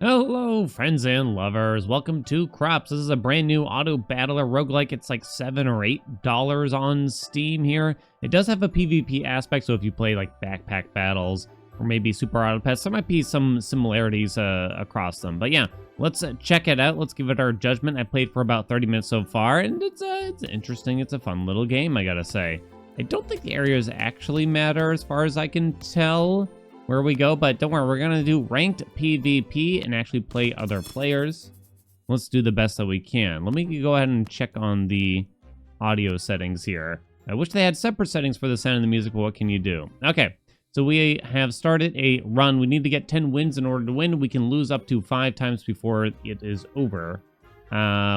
Hello, friends and lovers. Welcome to Crops. This is a brand new auto battler roguelike. It's like $7 or $8 on Steam here. It does have a PvP aspect, so if you play like backpack battles or maybe super auto pets, there might be some similarities across them. But yeah, let's check it out. Let's give it our judgment. I played for about 30 minutes so far, and it's interesting. It's a fun little game, I gotta say. I don't think the areas actually matter as far as I can tell where we go, but don't worry, we're gonna do ranked PvP and actually play other players. Let's do the best that we can. Let me go ahead and check on the audio settings here. I wish they had separate settings for the sound and the music, but what can you do? Okay, so we have started a run. We need to get 10 wins in order to win. We can lose up to 5 times before it is over.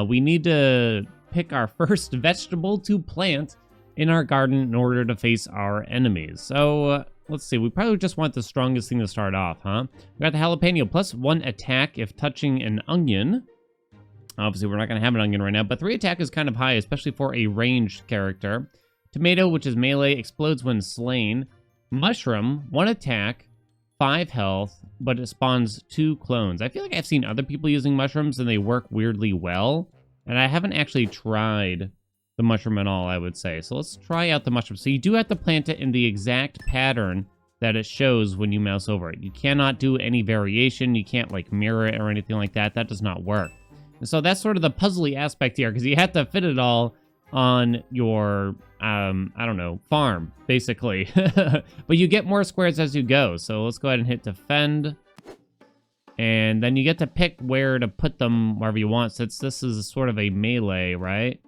We need to pick our first vegetable to plant in our garden in order to face our enemies. So let's see, we probably just want the strongest thing to start off, huh? We got the jalapeno, +1 attack if touching an onion. Obviously, we're not going to have an onion right now, but 3 attack is kind of high, especially for a ranged character. Tomato, which is melee, explodes when slain. Mushroom, 1 attack, 5 health, but it spawns 2 clones. I feel like I've seen other people using mushrooms, and they work weirdly well, and I haven't actually tried the mushroom at all, I would say. So let's try out the mushroom. So you do have to plant it in the exact pattern that it shows when you mouse over it. You cannot do any variation. You can't like mirror it or anything like that. That does not work. And so that's sort of the puzzly aspect here, because you have to fit it all on your, I don't know, farm, basically. But you get more squares as you go. So let's go ahead and hit defend. And then you get to pick where to put them wherever you want, since this is sort of a melee, right?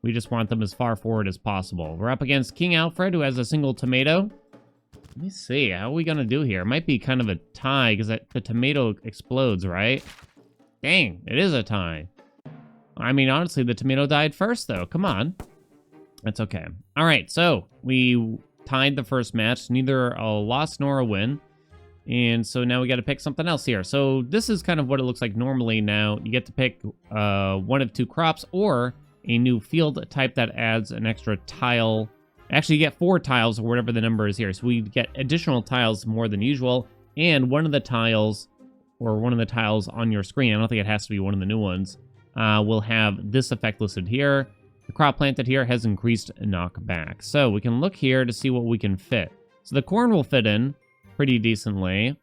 We just want them as far forward as possible. We're up against King Alfred, who has a single tomato. Let me see. How are we going to do here? It might be kind of a tie, because the tomato explodes, right? Dang, it is a tie. I mean, honestly, the tomato died first, though. Come on. That's okay. All right, so we tied the first match. Neither a loss nor a win. And so now we got to pick something else here. So this is kind of what it looks like normally now. You get to pick one of 2 crops or a new field type that adds an extra tile. Actually, you get 4 tiles or whatever the number is here. So we get additional tiles more than usual. And one of the tiles, or one of the tiles on your screen, I don't think it has to be one of the new ones, will have this effect listed here. The crop planted here has increased knockback. So we can look here to see what we can fit. So the corn will fit in pretty decently.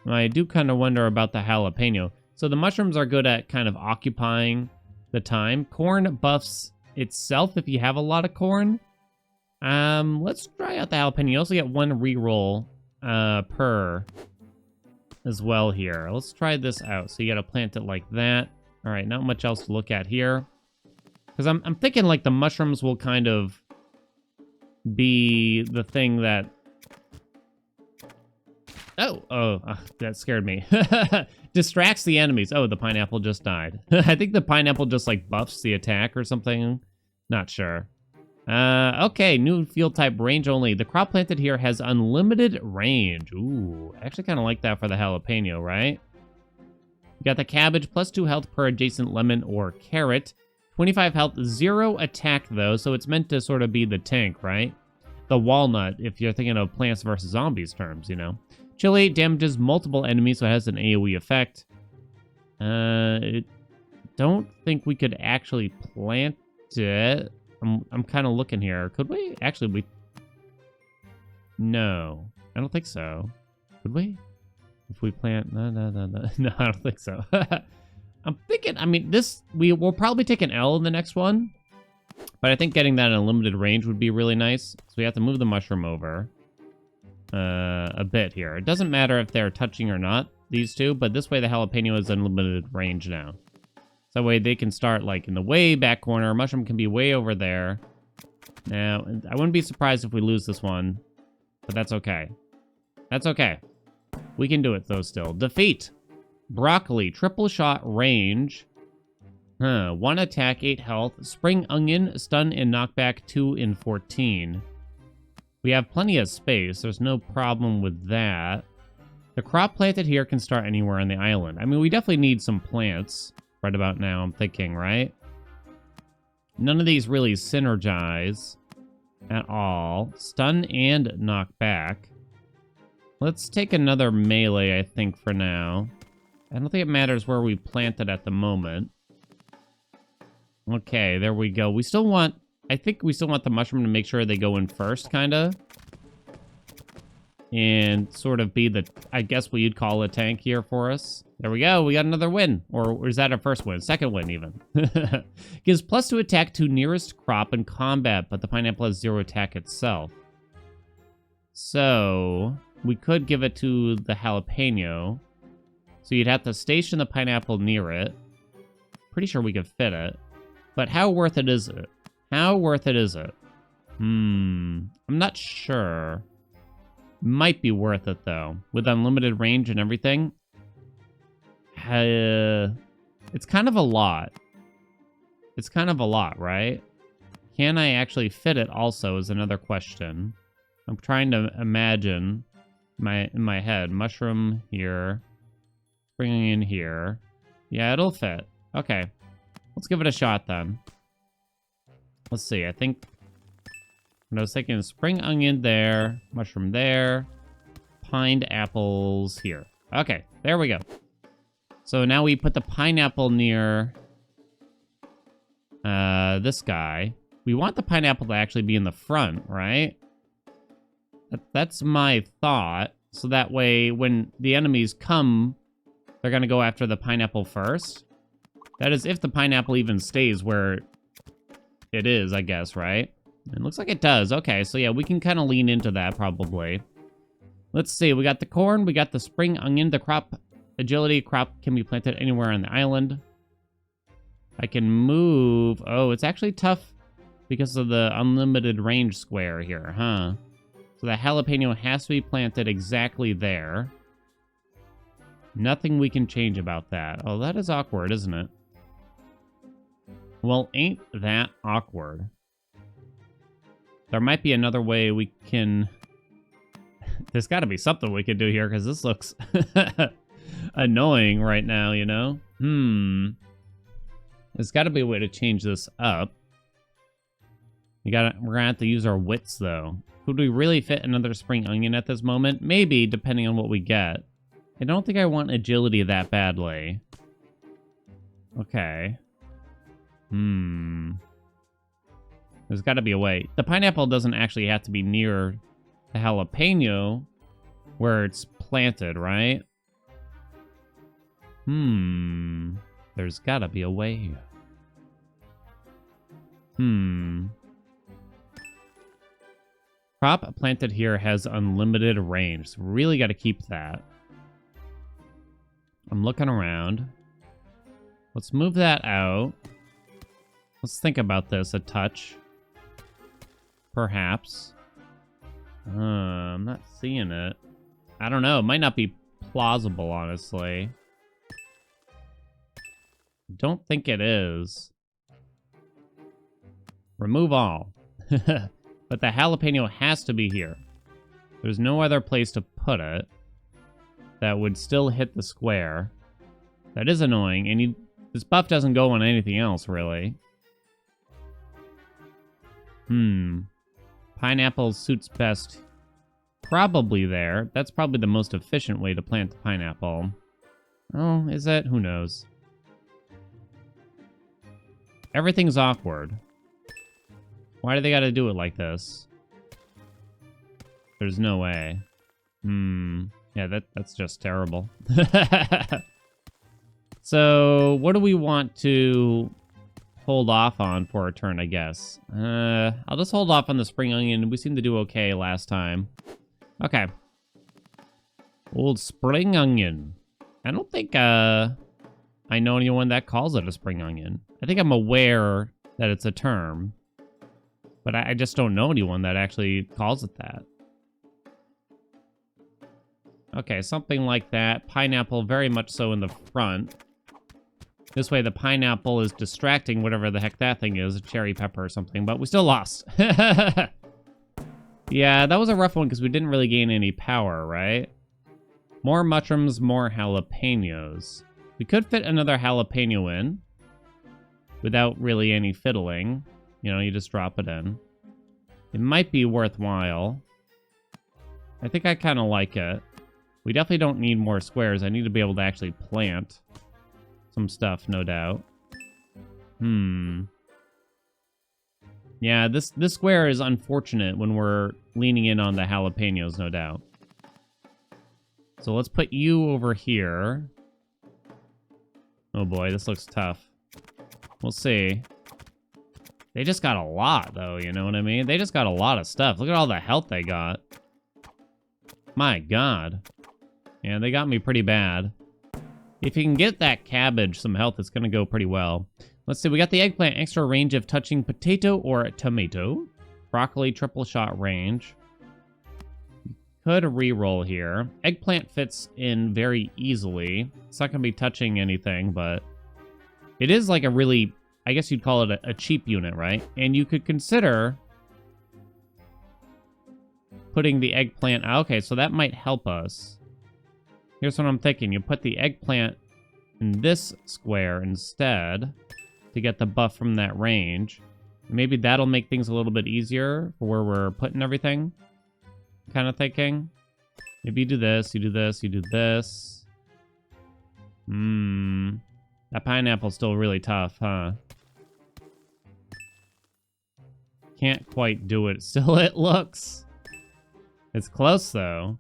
I do kind of wonder about the jalapeno. So the mushrooms are good at kind of occupying the time. Corn buffs itself if you have a lot of corn. Let's try out the jalapeno. You also get 1 reroll per as well here. Let's try this out. So you got to plant it like that. All right, not much else to look at here. Because I'm thinking like the mushrooms will kind of be the thing that... Oh, that scared me. Distracts the enemies. Oh, the pineapple just died. I think the pineapple just like buffs the attack or something. Not sure. Okay, new field type, range only. The crop planted here has unlimited range. Ooh, I actually kind of like that for the jalapeno, right? You got the cabbage, +2 health per adjacent lemon or carrot. 25 health, 0 attack though, so it's meant to sort of be the tank, right? The walnut, if you're thinking of Plants vs. Zombies terms, you know. Chili damages multiple enemies, so it has an AoE effect. Don't think we could actually plant it. I'm kind of looking here. Could we? Actually, No, I don't think so. Could we? If we plant... No, I don't think so. I'm thinking, I mean, we'll probably take an L in the next one. But I think getting that in a limited range would be really nice. So we have to move the mushroom over a bit here. It doesn't matter if they're touching or not, these two, but this way the jalapeno is in limited range now. So that way they can start like in the way back corner. Mushroom can be way over there. Now, I wouldn't be surprised if we lose this one, but that's okay. That's okay. We can do it though still. Defeat. Broccoli, triple shot range. 1 attack, 8 health. Spring onion, stun and knockback 2 in 14. We have plenty of space. There's no problem with that. The crop planted here can start anywhere on the island. I mean, we definitely need some plants right about now, I'm thinking, right? None of these really synergize at all. Stun and knockback. Let's take another melee, I think, for now. I don't think it matters where we plant it at the moment. Okay, there we go. We still want... I think we still want the mushroom to make sure they go in first, kind of. And sort of be the... I guess what you'd call a tank here for us. There we go. We got another win. Or is that our first win? Second win, even. Gives +2 attack to nearest crop in combat, but the pineapple has 0 attack itself. So, we could give it to the jalapeno. So you'd have to station the pineapple near it. Pretty sure we could fit it. But how worth it is it? How worth it is it? I'm not sure. Might be worth it, though. With unlimited range and everything. It's kind of a lot. It's kind of a lot, right? Can I actually fit it also is another question. I'm trying to imagine in my head. Mushroom here. Bringing in here. Yeah, it'll fit. Okay. Let's give it a shot then. Let's see. I think what I was thinking is spring onion there, mushroom there, pined apples here. Okay, there we go. So now we put the pineapple near this guy. We want the pineapple to actually be in the front, right? That's my thought. So that way, when the enemies come, they're going to go after the pineapple first. That is, if the pineapple even stays where it is, I guess, right? It looks like it does. Okay, so yeah, we can kind of lean into that, probably. Let's see. We got the corn. We got the spring onion. The crop agility. Crop can be planted anywhere on the island. I can move. Oh, it's actually tough because of the unlimited range square here, huh? So the jalapeno has to be planted exactly there. Nothing we can change about that. Oh, that is awkward, isn't it? Well, ain't that awkward. There might be another way we can... There's got to be something we can do here, because this looks annoying right now, you know? There's got to be a way to change this up. We're going to have to use our wits, though. Could we really fit another spring onion at this moment? Maybe, depending on what we get. I don't think I want agility that badly. Okay. There's got to be a way. The pineapple doesn't actually have to be near the jalapeno where it's planted, right? There's got to be a way here. Crop planted here has unlimited range. So really got to keep that. I'm looking around. Let's move that out. Let's think about this a touch. Perhaps. I'm not seeing it. I don't know. It might not be plausible, honestly. Don't think it is. Remove all. But the jalapeno has to be here. There's no other place to put it that would still hit the square. That is annoying, and this buff doesn't go on anything else, really. Pineapple suits best. Probably there. That's probably the most efficient way to plant the pineapple. Oh, is it? Who knows? Everything's awkward. Why do they gotta do it like this? There's no way. Yeah, that's just terrible. So, what do we want to hold off on for a turn, I guess? I'll just hold off on the spring onion. We seem to do okay last time. Okay. Old spring onion. I don't think, I know anyone that calls it a spring onion. I think I'm aware that it's a term. But I just don't know anyone that actually calls it that. Okay, something like that. Pineapple very much so in the front. This way the pineapple is distracting whatever the heck that thing is, a cherry pepper or something, but we still lost. Yeah, that was a rough one because we didn't really gain any power, right? More mushrooms, more jalapenos. We could fit another jalapeno in without really any fiddling. You know, you just drop it in. It might be worthwhile. I think I kind of like it. We definitely don't need more squares. I need to be able to actually plant some stuff, no doubt. Yeah, this square is unfortunate when we're leaning in on the jalapenos, no doubt. So let's put you over here. Oh boy, this looks tough. We'll see. They just got a lot, though, you know what I mean? They just got a lot of stuff. Look at all the health they got. My God. Yeah, they got me pretty bad. If you can get that cabbage some health, it's going to go pretty well. Let's see, we got the eggplant, extra range of touching potato or tomato. Broccoli, triple shot range. Could reroll here. Eggplant fits in very easily. It's not going to be touching anything, but it is like a really, I guess you'd call it a cheap unit, right? And you could consider putting the eggplant. Okay, so that might help us. Here's what I'm thinking. You put the eggplant in this square instead to get the buff from that range. Maybe that'll make things a little bit easier for where we're putting everything. Kind of thinking. Maybe you do this, you do this, you do this. That pineapple's still really tough, huh? Can't quite do it. Still it looks. It's close, though.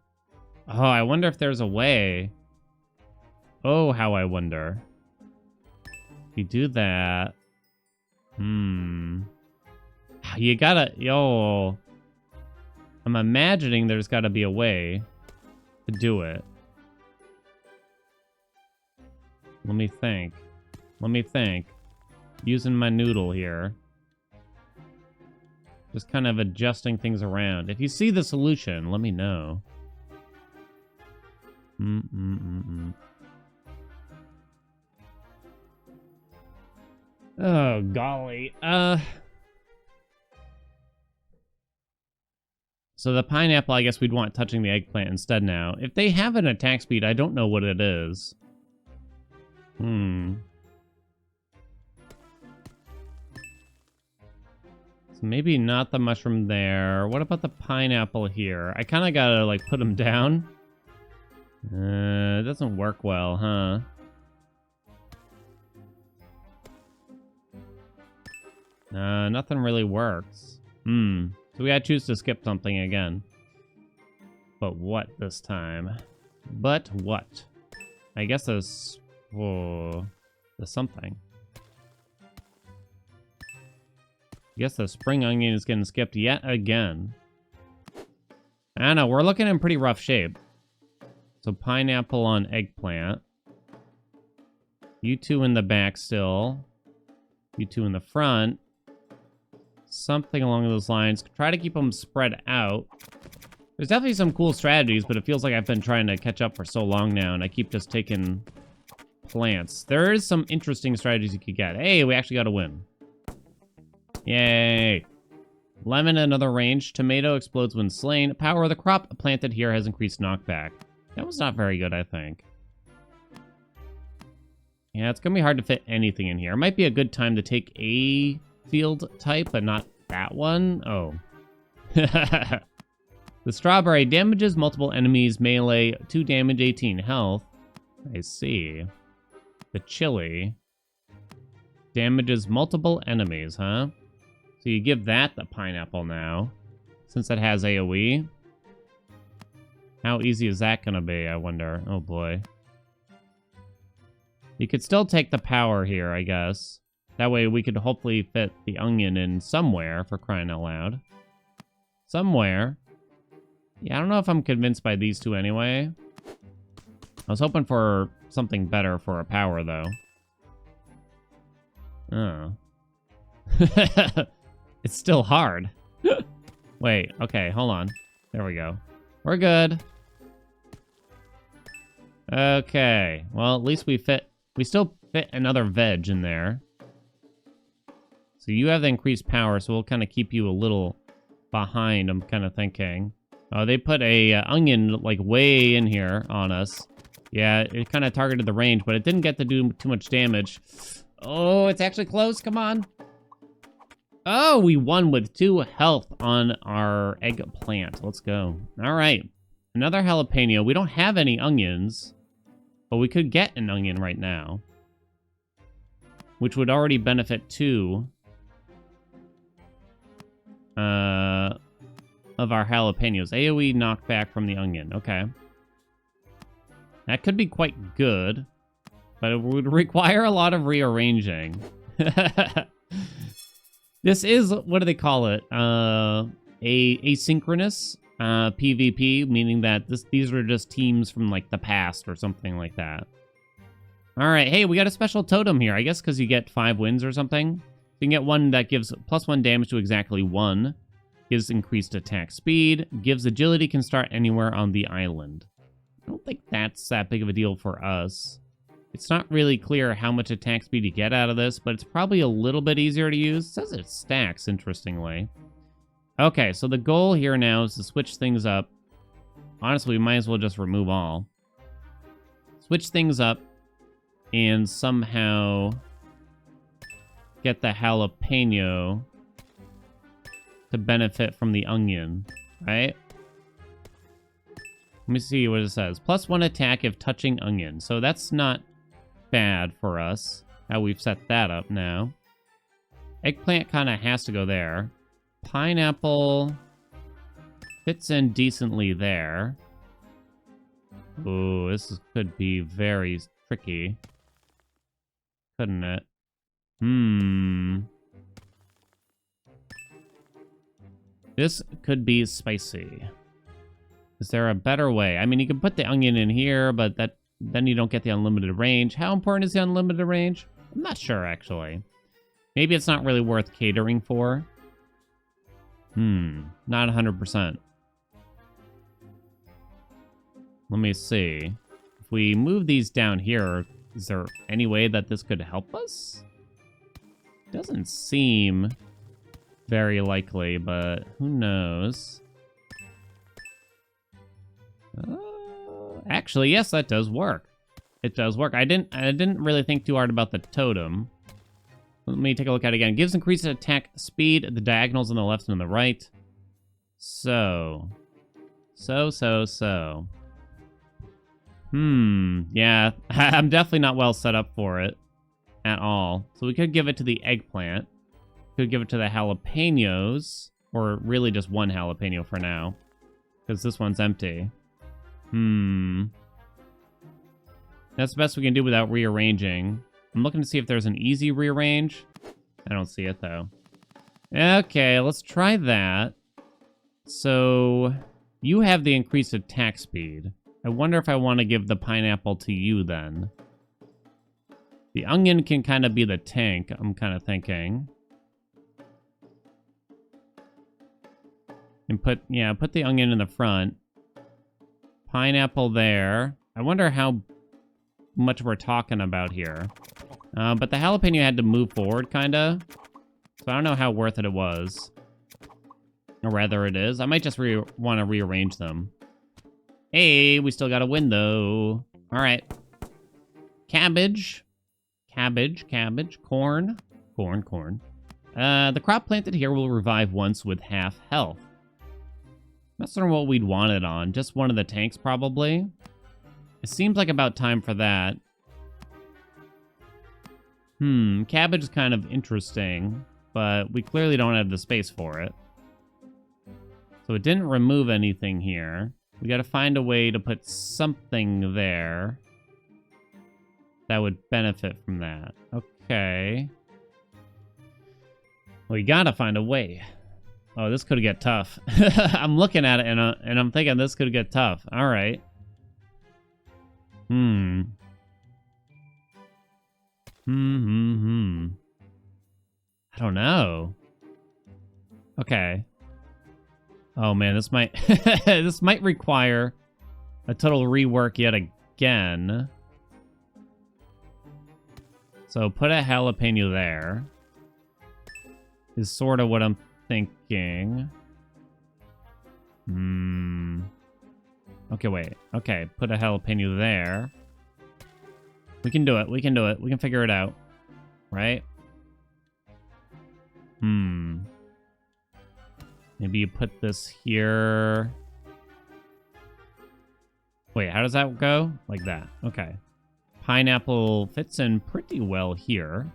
Oh, I wonder if there's a way. Oh, how I wonder. If you do that... You gotta... Yo... I'm imagining there's gotta be a way to do it. Let me think. Let me think. Using my noodle here. Just kind of adjusting things around. If you see the solution, let me know. Oh, golly. So the pineapple, I guess we'd want touching the eggplant instead now. If they have an attack speed, I don't know what it is. So maybe not the mushroom there. What about the pineapple here? I kind of gotta, like, put them down. It doesn't work well, huh? Nothing really works. So we gotta choose to skip something again. But what this time? But what? I guess there's... Whoa. There's something. I guess the spring onion is getting skipped yet again. I don't know, we're looking in pretty rough shape. So pineapple on eggplant. You two in the back still. You two in the front. Something along those lines. Try to keep them spread out. There's definitely some cool strategies, but it feels like I've been trying to catch up for so long now, and I keep just taking plants. There is some interesting strategies you could get. Hey, we actually got a win. Yay. Lemon, another range. Tomato explodes when slain. Power of the crop planted here has increased knockback. That was not very good, I think. Yeah, it's going to be hard to fit anything in here. It might be a good time to take a field type, but not that one. Oh. The strawberry damages multiple enemies, melee, 2 damage, 18 health. I see. The chili damages multiple enemies, huh? So you give that the pineapple now, since it has AoE. How easy is that gonna be, I wonder? Oh boy. You could still take the power here, I guess. That way we could hopefully fit the onion in somewhere, for crying out loud. Somewhere. Yeah, I don't know if I'm convinced by these two anyway. I was hoping for something better for a power, though. Oh. It's still hard. Wait, okay, hold on. There we go. We're good. Okay, well, at least we still fit another veg in there. So you have the increased power, so we'll kind of keep you a little behind, I'm kind of thinking. Oh, they put a onion, like, way in here on us. Yeah, it kind of targeted the range, but it didn't get to do too much damage. Oh, it's actually close, come on. Oh, we won with 2 health on our eggplant. Let's go. All right. Another jalapeno. We don't have any onions, but we could get an onion right now, which would already benefit 2 of our jalapenos. AoE knockback from the onion. Okay. That could be quite good, but it would require a lot of rearranging. This is, what do they call it? Asynchronous PvP, meaning that these are just teams from like the past or something like that. All right, hey, we got a special totem here. I guess because you get 5 wins or something. You can get one that gives +1 damage to exactly 1. Gives increased attack speed. Gives agility, can start anywhere on the island. I don't think that's that big of a deal for us. It's not really clear how much attack speed you get out of this, but it's probably a little bit easier to use. It says it stacks, interestingly. Okay, so the goal here now is to switch things up. Honestly, we might as well just remove all. Switch things up and somehow get the jalapeno to benefit from the onion, right? Let me see what it says. +1 attack if touching onion. So that's not bad for us, how we've set that up now. Eggplant kind of has to go there. Pineapple fits in decently there. Ooh, could be very tricky. Couldn't it? This could be spicy. Is there a better way? I mean, you can put the onion in here, but then you don't get the unlimited range. How important is the unlimited range? I'm not sure, actually. Maybe it's not really worth catering for. Not 100%. Let me see. If we move these down here, is there any way that this could help us? Doesn't seem very likely, but who knows? Actually, yes, that does work. It does work. I didn't really think too hard about the totem. Let me take a look at it again. It gives increased attack speed at the diagonals on the left and on the right. So. Yeah, I'm definitely not well set up for it at all. So we could give it to the eggplant. Could give it to the jalapenos, or really just one jalapeno for now, because this one's empty. That's the best we can do without rearranging. I'm looking to see if there's an easy rearrange. I don't see it, though. Okay, let's try that. So, you have the increased attack speed. I wonder if I want to give the pineapple to you, then. The onion can kind of be the tank, I'm kind of thinking. And put the onion in the front. Pineapple there. I wonder how much we're talking about here. But the jalapeno had to move forward, kinda. So I don't know how worth it was. Or rather it is. I might just want to rearrange them. Hey, we still got a win, though. Alright. Cabbage. Corn. The crop planted here will revive once with half health. Not certain what we'd want it on. Just one of the tanks, probably. It seems like about time for that. Cabbage is kind of interesting, but we clearly don't have the space for it. So it didn't remove anything here. We gotta find a way to put something there that would benefit from that. Okay. We gotta find a way. Oh, this could get tough. I'm looking at it and I'm thinking this could get tough. All right. I don't know. Okay. Oh man, this might this might require a total rework yet again. So put a jalapeno there. Is sort of what I'm thinking. Okay, wait. Okay, put a jalapeno there. We can do it. We can figure it out. Right? Maybe you put this here. Wait, how does that go? Like that. Okay. Pineapple fits in pretty well here.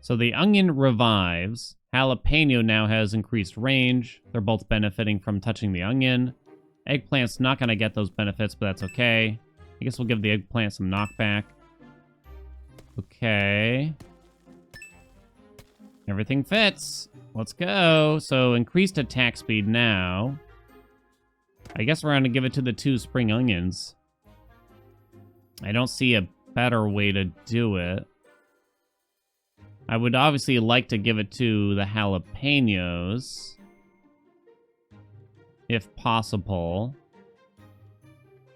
So the onion revives. Jalapeno now has increased range. They're both benefiting from touching the onion. Eggplant's not going to get those benefits, but that's okay. I guess we'll give the eggplant some knockback. Okay. Everything fits. Let's go. So increased attack speed now. I guess we're going to give it to the 2 spring onions. I don't see a better way to do it. I would obviously like to give it to the jalapenos, if possible.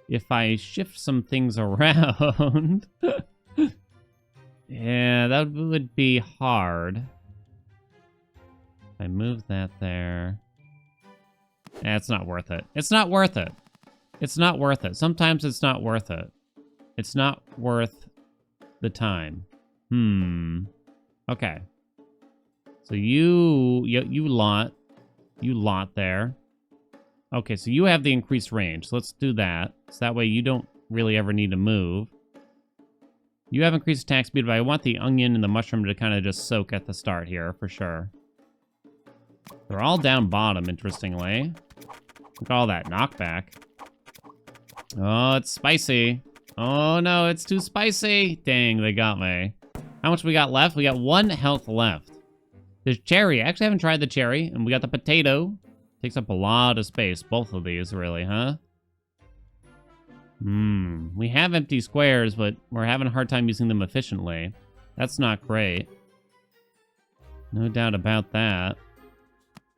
If I shift some things around... yeah, that would be hard. If I move that there... it's not worth it. It's not worth it. It's not worth it. Sometimes it's not worth it. It's not worth the time. Okay. So you lot there. Okay, so you have the increased range. So let's do that. So that way you don't really ever need to move. You have increased attack speed, but I want the onion and the mushroom to kind of just soak at the start here, for sure. They're all down bottom, interestingly. Look at all that knockback. Oh, it's spicy. Oh, no, it's too spicy. Dang, they got me. How much we got left? We got 1 health left. There's cherry. I actually haven't tried the cherry. And we got the potato. Takes up a lot of space. Both of these, really, huh? We have empty squares, but we're having a hard time using them efficiently. That's not great. No doubt about that.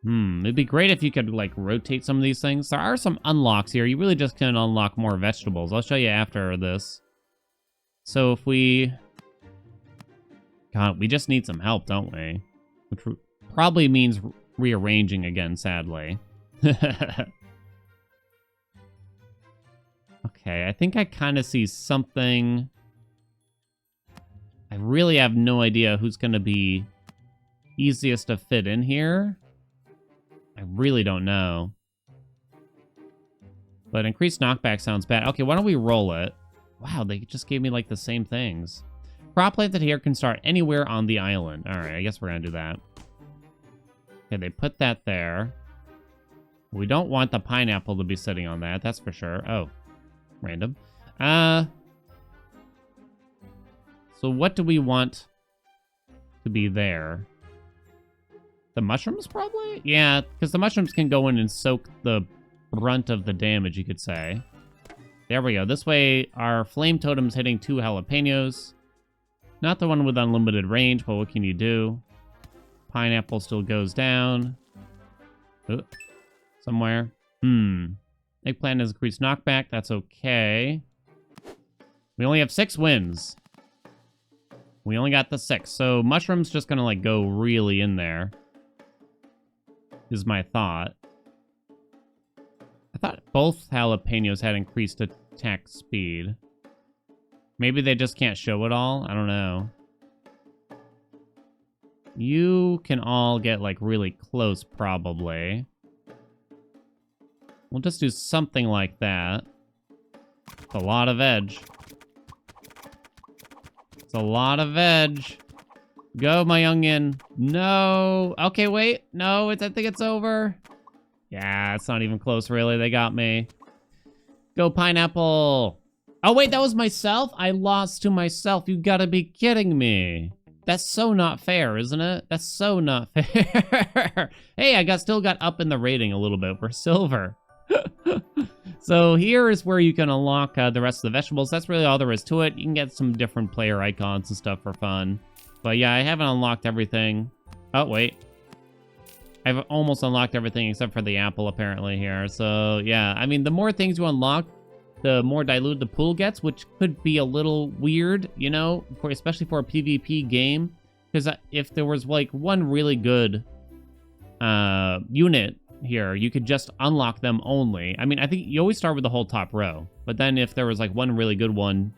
It'd be great if you could, like, rotate some of these things. There are some unlocks here. You really just can unlock more vegetables. I'll show you after this. So if we... God, we just need some help, don't we? Which probably means rearranging again, sadly. Okay, I think I kind of see something. I really have no idea who's going to be easiest to fit in here. I really don't know. But increased knockback sounds bad. Okay, why don't we roll it? Wow, they just gave me, like, the same things. Crop planted here can start anywhere on the island. All right, I guess we're going to do that. Okay, they put that there. We don't want the pineapple to be sitting on that, that's for sure. Oh, random. So what do we want to be there? The mushrooms, probably? Yeah, because the mushrooms can go in and soak the brunt of the damage, you could say. There we go. This way, our flame totem's hitting 2 jalapenos. Not the one with unlimited range, but what can you do? Pineapple still goes down. Oh, somewhere. Eggplant has increased knockback. That's okay. We only have 6 wins. We only got the 6. So mushroom's just gonna, like, go really in there. Is my thought. I thought both jalapenos had increased attack speed. Maybe they just can't show it all? I don't know. You can all get, like, really close, probably. We'll just do something like that. It's a lot of edge. It's a lot of edge. Go, my onion. No. Okay, wait. No, I think it's over. Yeah, it's not even close, really. They got me. Go, pineapple. Oh, wait, that was myself? I lost to myself. You gotta be kidding me. That's so not fair, isn't it? That's so not fair. Hey, I still got up in the rating a little bit. We're silver. So here is where you can unlock the rest of the vegetables. That's really all there is to it. You can get some different player icons and stuff for fun. But yeah, I haven't unlocked everything. Oh, wait. I've almost unlocked everything except for the apple, apparently, here. So, yeah. I mean, the more things you unlock, the more diluted the pool gets, which could be a little weird, you know, especially for a PvP game. Because if there was, like, one really good unit here, you could just unlock them only. I mean, I think you always start with the whole top row. But then if there was, like, one really good one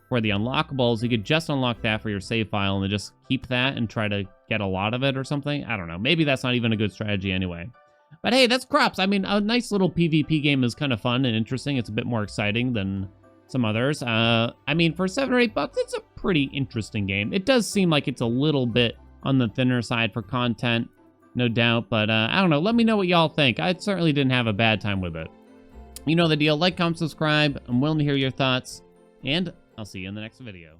for the unlockables, you could just unlock that for your save file and then just keep that and try to get a lot of it or something. I don't know. Maybe that's not even a good strategy anyway. But hey, that's Crops. I mean, a nice little PvP game is kind of fun and interesting. It's a bit more exciting than some others. I mean, for $7 or $8, it's a pretty interesting game. It does seem like it's a little bit on the thinner side for content, no doubt. But I don't know. Let me know what y'all think. I certainly didn't have a bad time with it. You know the deal. Like, comment, subscribe. I'm willing to hear your thoughts. And I'll see you in the next video.